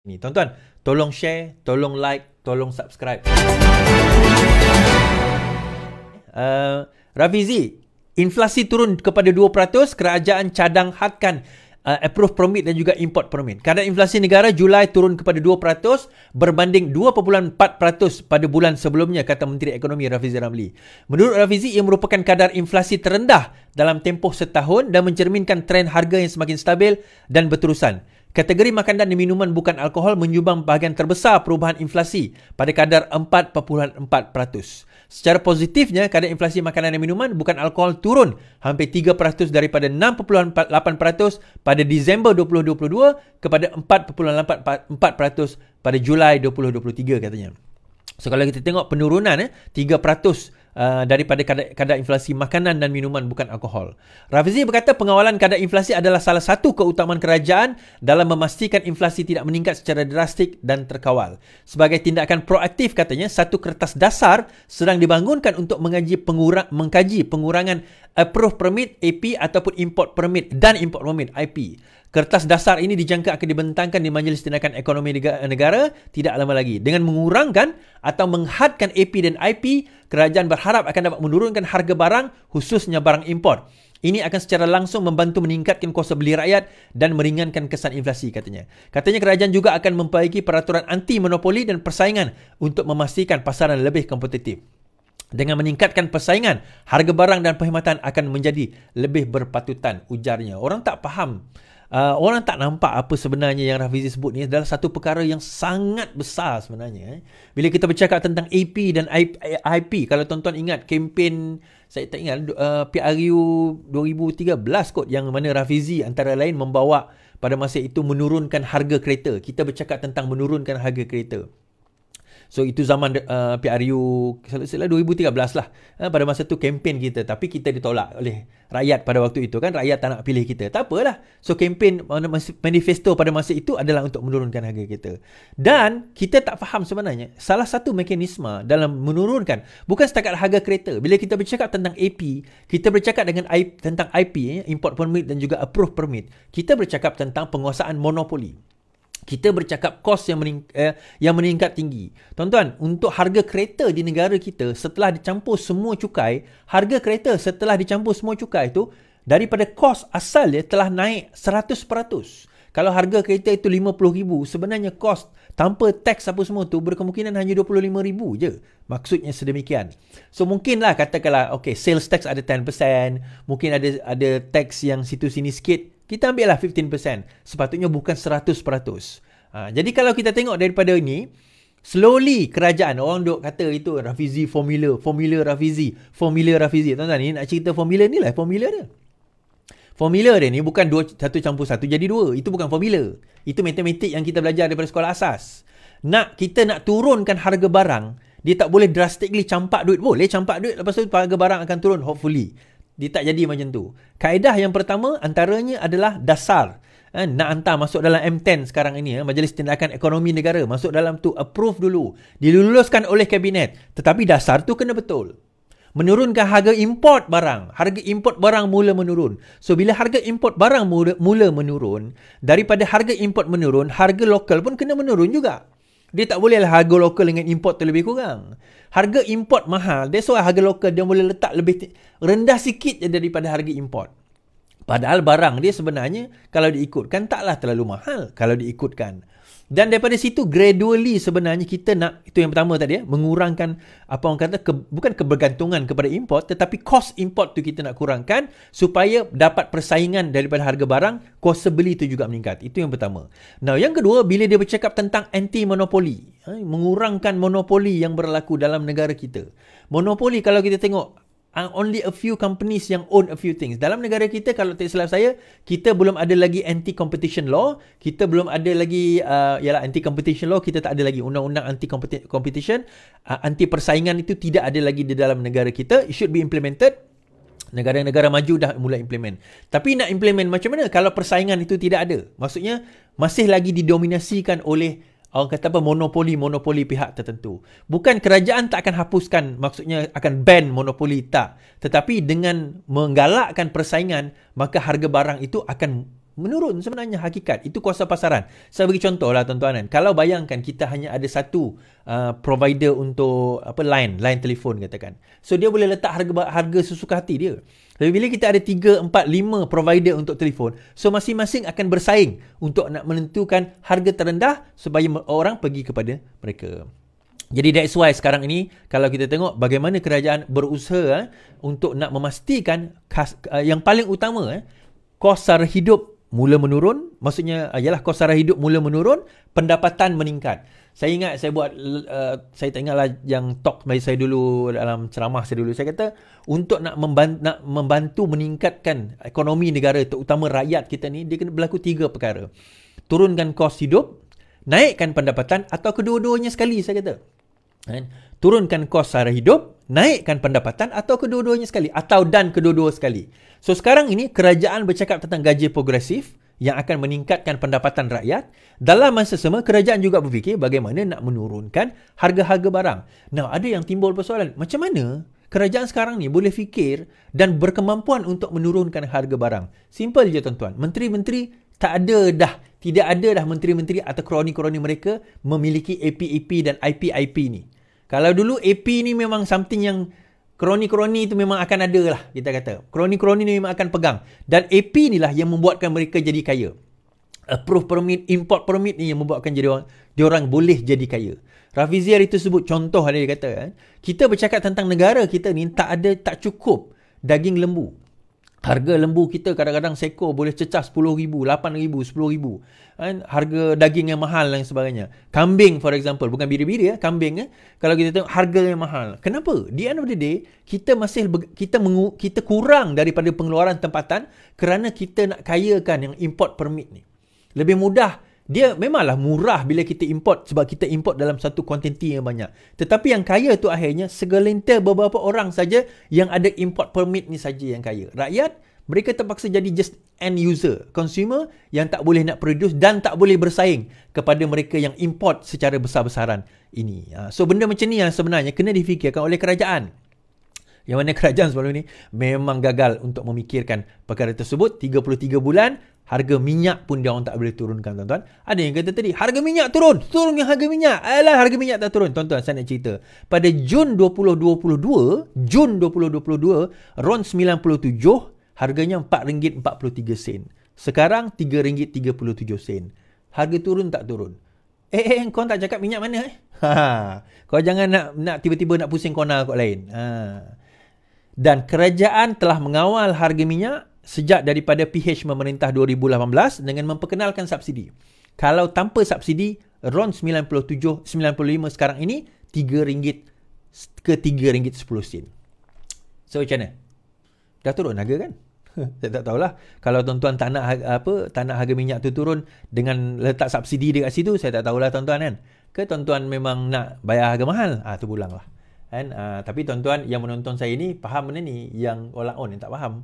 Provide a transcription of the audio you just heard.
Ni tuan-tuan, tolong share, tolong like, tolong subscribe. Rafizi, inflasi turun kepada 2%, kerajaan cadang hadkan approve permit dan juga import permit. Kadar inflasi negara Julai turun kepada 2% berbanding 2.4% pada bulan sebelumnya, kata Menteri Ekonomi Rafizi Ramli. Menurut Rafizi, ia merupakan kadar inflasi terendah dalam tempoh setahun dan mencerminkan trend harga yang semakin stabil dan berterusan. Kategori makanan dan minuman bukan alkohol menyumbang bahagian terbesar perubahan inflasi pada kadar 4.4%. Secara positifnya, kadar inflasi makanan dan minuman bukan alkohol turun hampir 3% daripada 6.8% pada Disember 2022 kepada 4.4% pada Julai 2023 katanya. So kalau kita tengok penurunan 3% daripada kadar inflasi makanan dan minuman bukan alkohol. Rafizi berkata pengawalan kadar inflasi adalah salah satu keutamaan kerajaan dalam memastikan inflasi tidak meningkat secara drastik dan terkawal. Sebagai tindakan proaktif, katanya, satu kertas dasar sedang dibangunkan untuk mengkaji pengurangan approve permit AP ataupun import permit dan import permit IP. Kertas dasar ini dijangka akan dibentangkan di Majlis Tindakan Ekonomi Negara tidak lama lagi. Dengan mengurangkan atau menghadkan AP dan IP, kerajaan berharap akan dapat menurunkan harga barang, khususnya barang import. Ini akan secara langsung membantu meningkatkan kuasa beli rakyat dan meringankan kesan inflasi, katanya. Katanya kerajaan juga akan memperbaiki peraturan anti monopoli dan persaingan untuk memastikan pasaran lebih kompetitif. Dengan meningkatkan persaingan, harga barang dan perkhidmatan akan menjadi lebih berpatutan, ujarnya. Orang tak faham. Orang tak nampak apa sebenarnya yang Rafizi sebut ni adalah satu perkara yang sangat besar sebenarnya. Bila kita bercakap tentang AP dan IP, kalau tuan-tuan ingat kempen, saya tak ingat, PRU 2013 kot, yang mana Rafizi antara lain membawa pada masa itu menurunkan harga kereta. Kita bercakap tentang menurunkan harga kereta. So itu zaman PRU 2013 lah. Pada masa tu kempen kita, tapi kita ditolak oleh rakyat pada waktu itu kan. Rakyat tak nak pilih kita. Tak apalah. So kempen manifesto pada masa itu adalah untuk menurunkan harga kita. Dan kita tak faham sebenarnya salah satu mekanisme dalam menurunkan bukan setakat harga kereta. Bila kita bercakap tentang AP, kita bercakap tentang IP, import permit dan juga approve permit. Kita bercakap tentang penguasaan monopoli. Kita bercakap kos yang meningkat tinggi. Tuan-tuan, untuk harga kereta di negara kita setelah dicampur semua cukai, harga kereta setelah dicampur semua cukai itu daripada kos asal dia telah naik 100%. Kalau harga kereta itu RM50,000, sebenarnya kos tanpa teks apa semua tu berkemungkinan hanya RM25,000 je. Maksudnya sedemikian. So mungkinlah katakanlah sales tax ada 10%, mungkin ada teks yang situ sini sikit. Kita ambil lah 15%. Sepatutnya bukan 100%. Jadi kalau kita tengok daripada ini, slowly kerajaan, orang duk kata itu Rafizi formula Rafizi. Tuan-tuan, ni nak cerita formula ni lah formula dia. Formula dia ni bukan 1 campur 1 jadi 2. Itu bukan formula. Itu matematik yang kita belajar daripada sekolah asas. Kita nak turunkan harga barang, dia tak boleh drastically campak duit. Boleh campak duit, lepas tu harga barang akan turun, hopefully. Dia tak jadi macam tu. Kaedah yang pertama antaranya adalah dasar. Nak hantar masuk dalam M10 sekarang ini, Majlis Tindakan Ekonomi Negara, masuk dalam tu, approve dulu. Diluluskan oleh Kabinet. Tetapi dasar tu kena betul. Menurunkan harga import barang. Harga import barang mula menurun. So, bila harga import barang mula menurun, daripada harga import menurun, harga lokal pun kena menurun juga. Dia tak bolehlah harga lokal dengan import tu lebih kurang. Harga import mahal. That's why harga lokal dia boleh letak lebih rendah sikit je daripada harga import. Padahal barang dia sebenarnya kalau diikutkan taklah terlalu mahal kalau diikutkan. Dan daripada situ gradually sebenarnya kita nak, itu yang pertama tadi, mengurangkan apa orang kata bukan kebergantungan kepada import, tetapi cost import tu kita nak kurangkan supaya dapat persaingan daripada harga barang, kuasa beli tu juga meningkat. Itu yang pertama. Now yang kedua, bila dia bercakap tentang anti monopoli, mengurangkan monopoli yang berlaku dalam negara kita. Monopoli kalau kita tengok, only a few companies yang own a few things. Dalam negara kita, kalau tak silap saya, kita belum ada lagi anti-competition law. Kita belum ada lagi, anti-competition law, kita tak ada lagi undang-undang anti-competition. Anti-persaingan itu tidak ada lagi di dalam negara kita. It should be implemented. Negara-negara maju dah mula implement. Tapi nak implement macam mana kalau persaingan itu tidak ada? Maksudnya, masih lagi didominasikan oleh orang kata apa, monopoli pihak tertentu. Bukan kerajaan tak akan hapuskan, maksudnya akan ban monopoli, tak. Tetapi dengan menggalakkan persaingan, maka harga barang itu akan Menurun sebenarnya hakikat. Itu kuasa pasaran. Saya bagi contoh lah tuan-tuan kan. Kalau bayangkan kita hanya ada satu provider untuk line telefon katakan. So dia boleh letak harga sesuka hati dia. Tapi bila kita ada 3, 4, 5 provider untuk telefon, so masing-masing akan bersaing untuk nak menentukan harga terendah supaya orang pergi kepada mereka. Jadi that's why sekarang ini kalau kita tengok bagaimana kerajaan berusaha untuk nak memastikan yang paling utama kos sara hidup mula menurun, maksudnya ialah kos sara hidup mula menurun, pendapatan meningkat. Saya ingat saya buat saya tak ingatlah yang talk bagi saya dulu dalam ceramah saya dulu, saya kata untuk nak membantu meningkatkan ekonomi negara terutama rakyat kita ni, dia kena berlaku 3 perkara. Turunkan kos hidup, naikkan pendapatan atau kedua-duanya sekali saya kata. Turunkan kos sara hidup, naikkan pendapatan atau kedua-duanya sekali atau dan kedua-dua sekali. So sekarang ini kerajaan bercakap tentang gaji progresif yang akan meningkatkan pendapatan rakyat. Dalam masa sama kerajaan juga berfikir bagaimana nak menurunkan harga-harga barang. Nah, ada yang timbul persoalan, macam mana kerajaan sekarang ni boleh fikir dan berkemampuan untuk menurunkan harga barang? Simple je tuan-tuan. Menteri-menteri tidak ada dah menteri-menteri atau kroni-kroni mereka memiliki AP dan IP ni. Kalau dulu AP ni memang something yang kroni-kroni itu memang akan ada lah, kita kata. Kroni-kroni ni memang akan pegang. Dan AP ni lah yang membuatkan mereka jadi kaya. Approve permit, import permit ni yang membuatkan diorang boleh jadi kaya. Rafizi hari itu sebut contoh dia kata, kita bercakap tentang negara kita ni tak cukup daging lembu. Harga lembu kita kadang-kadang sekor boleh cecah 10,000, 8,000, 10,000. Harga daging yang mahal dan sebagainya. Kambing for example, bukan biri-biri kambing kalau kita tengok harga yang mahal. Kenapa? Di end of the day, kita kurang daripada pengeluaran tempatan kerana kita nak kayakan yang import permit ni. Lebih mudah. Dia memanglah murah bila kita import sebab kita import dalam satu kuantiti yang banyak. Tetapi yang kaya tu akhirnya segelintir beberapa orang saja yang ada import permit ni saja yang kaya. Rakyat, mereka terpaksa jadi just end user, consumer yang tak boleh nak produce dan tak boleh bersaing kepada mereka yang import secara besar-besaran ini. So benda macam ni yang sebenarnya kena difikirkan oleh kerajaan. Yang mana kerajaan sebelum ni memang gagal untuk memikirkan perkara tersebut. 33 bulan, harga minyak pun dia orang tak boleh turunkan, tuan-tuan. Ada yang kata tadi, harga minyak turun yang harga minyak. Alah, harga minyak tak turun. Tuan-tuan, saya nak cerita. Pada Jun 2022, RON 97, harganya RM4.43. Sekarang RM3.37. Harga turun tak turun? Kau tak cakap minyak mana? Kau jangan nak tiba-tiba nak pusing corner kot lain. Dan kerajaan telah mengawal harga minyak sejak daripada PH memerintah 2018 dengan memperkenalkan subsidi. Kalau tanpa subsidi, RON 95 sekarang ini RM3 ke RM3.10. So macam mana? Dah turun harga kan? Saya tak tahulah. Kalau tuan-tuan tak nak harga minyak tu turun dengan letak subsidi dekat situ, saya tak tahulah tuan-tuan kan. Ke tuan-tuan memang nak bayar harga mahal? Tu pulanglah. Tapi tuan-tuan yang menonton saya ni faham benda ni, yang orang on yang tak faham.